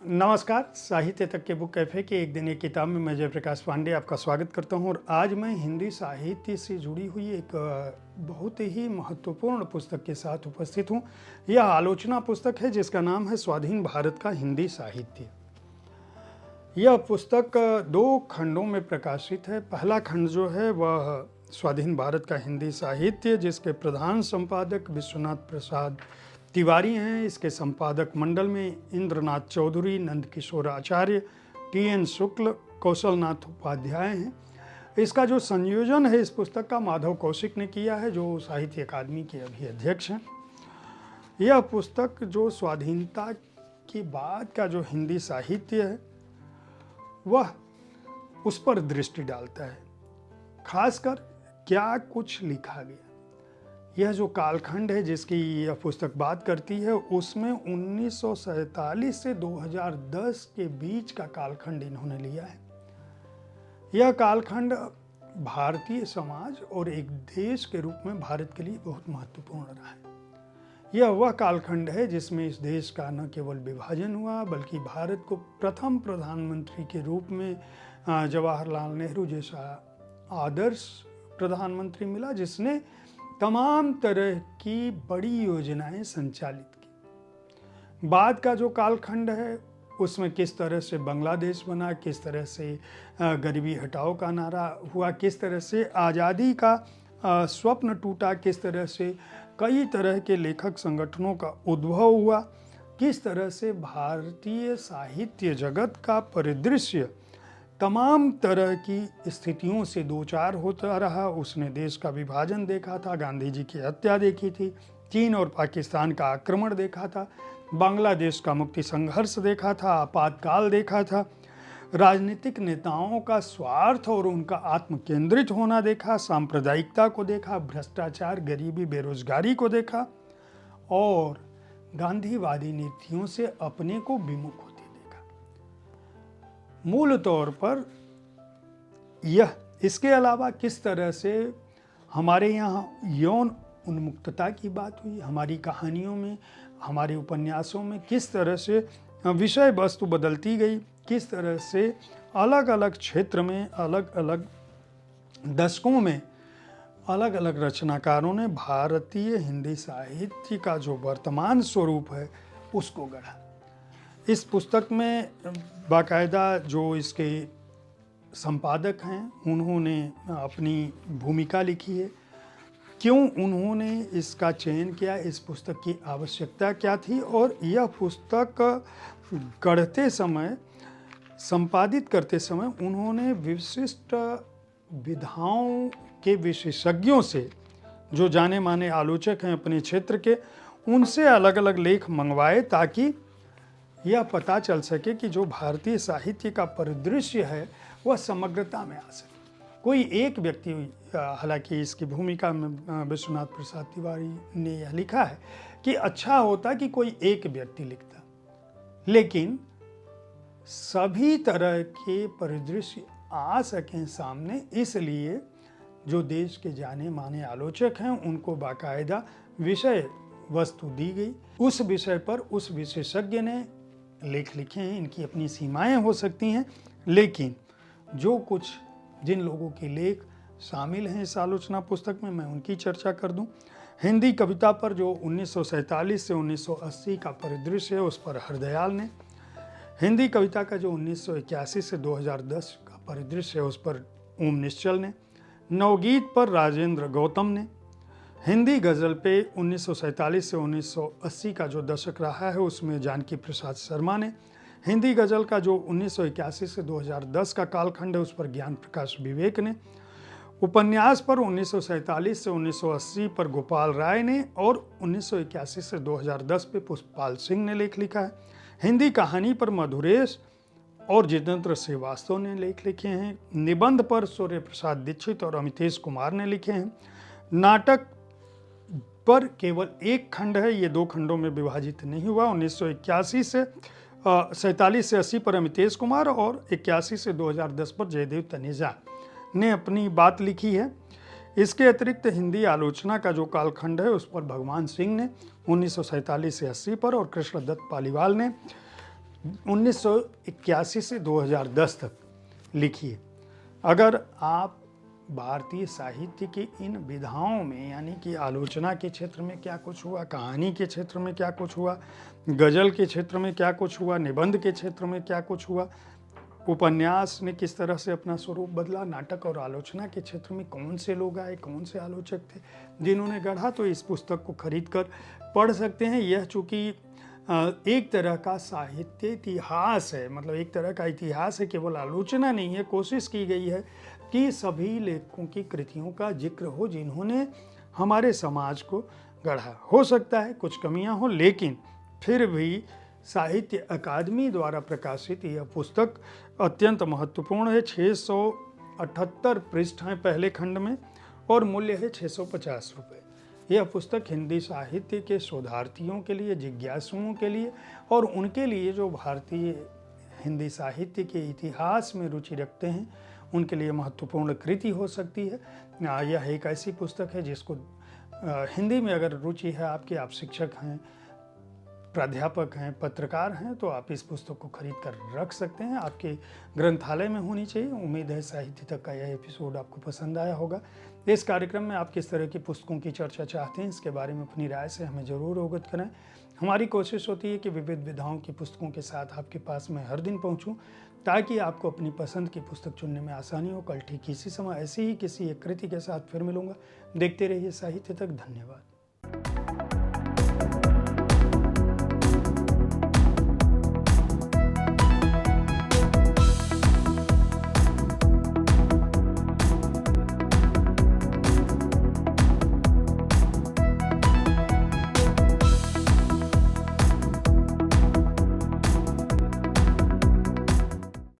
नमस्कार। साहित्य तक के बुक कैफ़े के एक दिन एक किताब में मैं जयप्रकाश पांडे आपका स्वागत करता हूं और आज मैं हिंदी साहित्य से जुड़ी हुई एक बहुत ही महत्वपूर्ण पुस्तक के साथ उपस्थित हूं। यह आलोचना पुस्तक है जिसका नाम है स्वाधीन भारत का हिंदी साहित्य। यह पुस्तक दो खंडों में प्रकाशित है। पहला खंड जो है वह स्वाधीन भारत का हिंदी साहित्य, जिसके प्रधान संपादक विश्वनाथ प्रसाद तिवारी हैं। इसके संपादक मंडल में इंद्रनाथ चौधरी, नंदकिशोर आचार्य, टी.एन. शुक्ल, कौशलनाथ उपाध्याय हैं। इसका जो संयोजन है इस पुस्तक का माधव कौशिक ने किया है, जो साहित्य अकादमी के अभी अध्यक्ष हैं। यह पुस्तक जो स्वाधीनता के बाद का जो हिंदी साहित्य है वह उस पर दृष्टि डालता है, खासकर क्या कुछ लिखा गया। यह जो कालखंड है जिसकी यह पुस्तक बात करती है उसमें 1947 से 2010 के बीच का कालखंड इन्होंने लिया है। यह कालखंड भारतीय समाज और एक देश के रूप में भारत के लिए बहुत महत्वपूर्ण रहा है। यह वह कालखंड है जिसमें इस देश का न केवल विभाजन हुआ बल्कि भारत को प्रथम प्रधानमंत्री के रूप में जवाहरलाल नेहरू जैसा आदर्श प्रधानमंत्री मिला, जिसने तमाम तरह की बड़ी योजनाएं संचालित की। बाद का जो कालखंड है उसमें किस तरह से बांग्लादेश बना, किस तरह से गरीबी हटाओ का नारा हुआ, किस तरह से आज़ादी का स्वप्न टूटा, किस तरह से कई तरह के लेखक संगठनों का उद्भव हुआ, किस तरह से भारतीय साहित्य जगत का परिदृश्य तमाम तरह की स्थितियों से दो चार होता रहा। उसने देश का विभाजन देखा था, गांधी जी की हत्या देखी थी, चीन और पाकिस्तान का आक्रमण देखा था, बांग्लादेश का मुक्ति संघर्ष देखा था, आपातकाल देखा था, राजनीतिक नेताओं का स्वार्थ और उनका आत्म केंद्रित होना देखा, सांप्रदायिकता को देखा, भ्रष्टाचार, गरीबी, बेरोजगारी को देखा और गांधीवादी नीतियों से अपने को विमुख होते देखा। मूल तौर पर यह इसके अलावा किस तरह से हमारे यहाँ यौन उन्मुक्तता की बात हुई, हमारी कहानियों में, हमारे उपन्यासों में किस तरह से विषय वस्तु बदलती गई, किस तरह से अलग अलग क्षेत्र में, अलग अलग दशकों में अलग अलग रचनाकारों ने भारतीय हिंदी साहित्य का जो वर्तमान स्वरूप है उसको गढ़ा। इस पुस्तक में बाकायदा जो इसके संपादक हैं उन्होंने अपनी भूमिका लिखी है, क्यों उन्होंने इसका चयन किया, इस पुस्तक की आवश्यकता क्या थी और यह पुस्तक गढ़ते समय, संपादित करते समय उन्होंने विशिष्ट विधाओं के विशेषज्ञों से, जो जाने माने आलोचक हैं अपने क्षेत्र के, उनसे अलग अलग लेख मंगवाए ताकि यह पता चल सके कि जो भारतीय साहित्य का परिदृश्य है वह समग्रता में आ सके। कोई एक व्यक्ति, हालांकि इसकी भूमिका में विश्वनाथ प्रसाद तिवारी ने यह लिखा है कि अच्छा होता कि कोई एक व्यक्ति लिखता, लेकिन सभी तरह के परिदृश्य आ सकें सामने, इसलिए जो देश के जाने माने आलोचक हैं उनको बाकायदा विषय वस्तु दी गई। उस विषय पर उस विशेषज्ञ ने लेख लिखे हैं। इनकी अपनी सीमाएं हो सकती हैं, लेकिन जो कुछ जिन लोगों के लेख शामिल हैं इस आलोचना पुस्तक में, मैं उनकी चर्चा कर दूं। हिंदी कविता पर जो 1947 से 1980 का परिदृश्य है उस पर हरदयाल ने, हिंदी कविता का जो 1981 से 2010 का परिदृश्य है उस पर ओम निश्चल ने, नवगीत पर राजेंद्र गौतम ने, हिंदी गज़ल पे 1947 से 1980 का जो दशक रहा है उसमें जानकी प्रसाद शर्मा ने, हिंदी गज़ल का जो 1981 से 2010 का कालखंड है उस पर ज्ञान प्रकाश विवेक ने, उपन्यास पर 1947 से 1980 पर गोपाल राय ने और 1981 से 2010 पे पुष्पपाल सिंह ने लेख लिखा है। हिंदी कहानी पर मधुरेश और जितेंद्र श्रीवास्तव ने लेख लिखे हैं। निबंध पर सूर्य प्रसाद दीक्षित और अमितेश कुमार ने लिखे हैं। नाटक पर केवल एक खंड है, ये दो खंडों में विभाजित नहीं हुआ। 1981 से 47 से 80 पर अमितेश कुमार और 81 से 2010 पर जयदेव तनेजा ने अपनी बात लिखी है। इसके अतिरिक्त हिंदी आलोचना का जो कालखंड है उस पर भगवान सिंह ने 1947 से 80 पर और कृष्णदत्त पालीवाल ने 1981 से 2010 तक लिखी है। अगर आप भारतीय साहित्य की इन विधाओं में, यानी कि आलोचना के क्षेत्र में क्या कुछ हुआ, कहानी के क्षेत्र में क्या कुछ हुआ, गज़ल के क्षेत्र में क्या कुछ हुआ, निबंध के क्षेत्र में क्या कुछ हुआ, उपन्यास ने किस तरह से अपना स्वरूप बदला, नाटक और आलोचना के क्षेत्र में कौन से लोग आए, कौन से आलोचक थे जिन्होंने गढ़ा, तो इस पुस्तक को खरीद कर पढ़ सकते हैं। यह चूँकि एक तरह का साहित्य इतिहास है, मतलब एक तरह का इतिहास है, केवल आलोचना नहीं है। कोशिश की गई है कि सभी लेखकों की कृतियों का जिक्र हो जिन्होंने हमारे समाज को गढ़ा। हो सकता है कुछ कमियां हो, लेकिन फिर भी साहित्य अकादमी द्वारा प्रकाशित यह पुस्तक अत्यंत महत्वपूर्ण है। 678 पृष्ठ हैं पहले खंड में और मूल्य है 650 रुपये। यह पुस्तक हिंदी साहित्य के शोधार्थियों के लिए, जिज्ञासुओं के लिए और उनके लिए जो भारतीय हिंदी साहित्य के इतिहास में रुचि रखते हैं, उनके लिए महत्वपूर्ण कृति हो सकती है। यह एक ऐसी पुस्तक है जिसको हिंदी में अगर रुचि है आपकी, आप शिक्षक हैं, प्राध्यापक हैं, पत्रकार हैं, तो आप इस पुस्तक को खरीद कर रख सकते हैं। आपके ग्रंथालय में होनी चाहिए। उम्मीद है साहित्य तक का यह एपिसोड आपको पसंद आया होगा। इस कार्यक्रम में आप किस तरह की पुस्तकों की चर्चा चाहते हैं, इसके बारे में अपनी राय से हमें ज़रूर अवगत करें। हमारी कोशिश होती है कि विविध विधाओं की पुस्तकों के साथ आपके पास मैं हर दिन पहुँचूँ, ताकि आपको अपनी पसंद की पुस्तक चुनने में आसानी हो। कल ठीक इसी समय ऐसी ही किसी एक कृति के साथ फिर मिलूँगा। देखते रहिए साहित्य तक। धन्यवाद।